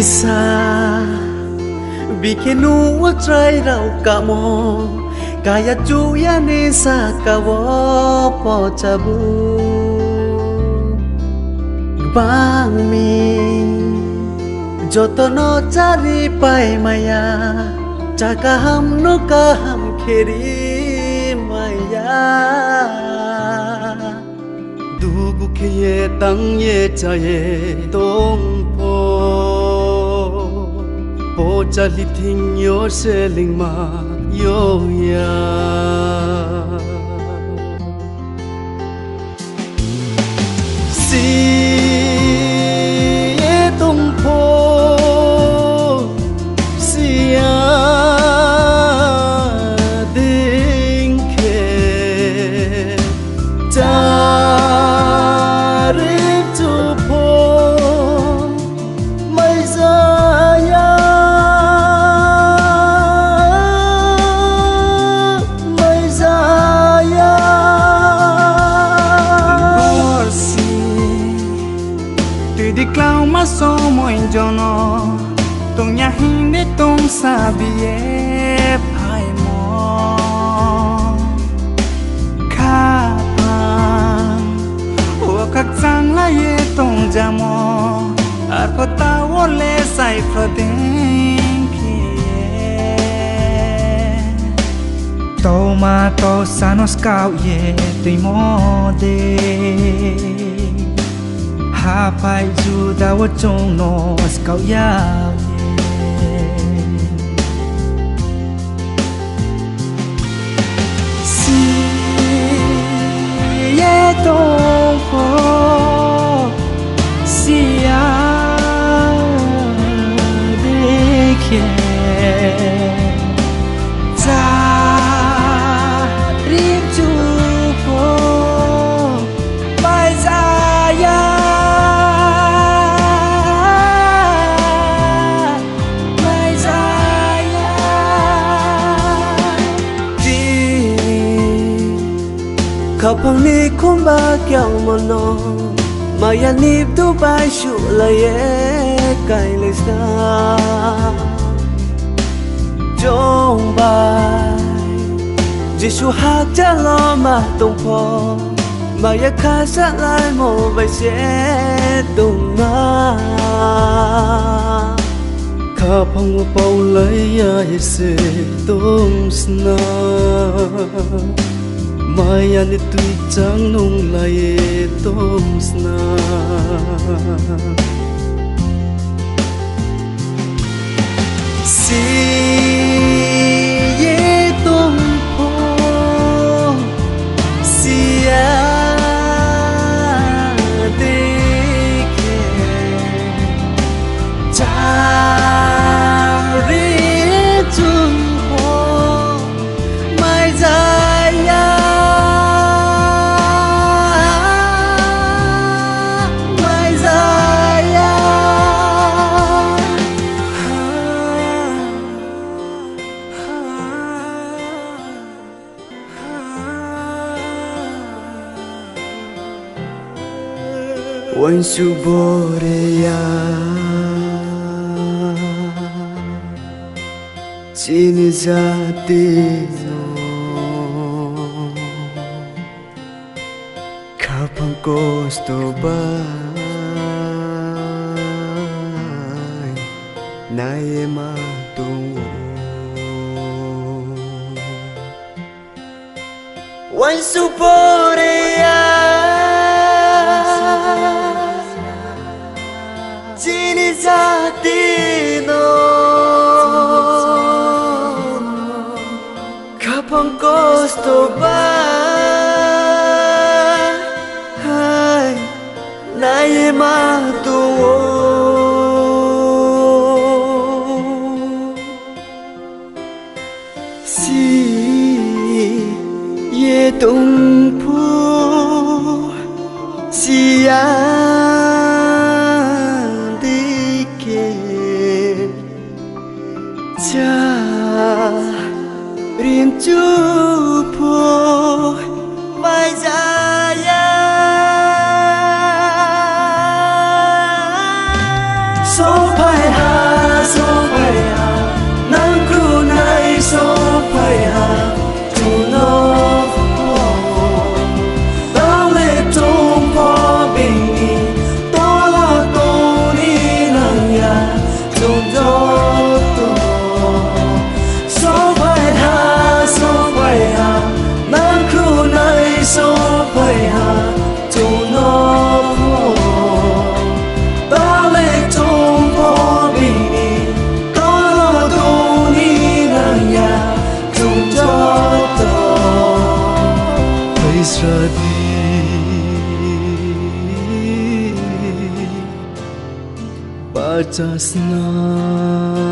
sa bikenu watrai rau kamo kaya juya ni sa kawo pochabu bang mi jotono cari pai maya cakaham no kaham kheri maya dugu khye tang ye chaye tong po po chali thing yo selling ma yo ya si ye tong po si ya ding khe ta di clown ma so mo injono tong ya hin de tong sabie phai mo kha pa o khak sang la ye tong jamo ar ko ta wo le sai prodin ki to ma to sanos kau ye tui mo de Hapai juda wo chong no skau ya si ye tong po si ya de ke ta ri ju po mai za ya khapang ni khomba kyang mono maya nip tu bai shu la ye kai le sa jong bai jisu hak cha lo ma tong pho maya kha sa lai mo bai se tung ma khapang wo pau lai ya se tung sna Maya ni tui chang nung lai tom sna si ye tom po si ya de ke cha ri chung po mai za Wan su boreya Chini zati no Kapang kosto bay Naye matungo Wan su boreya Chini zati no Kapang kosto bay Naye matungo Si ye tung pu Si ya cha rin chu po mai za ya so phai ha just now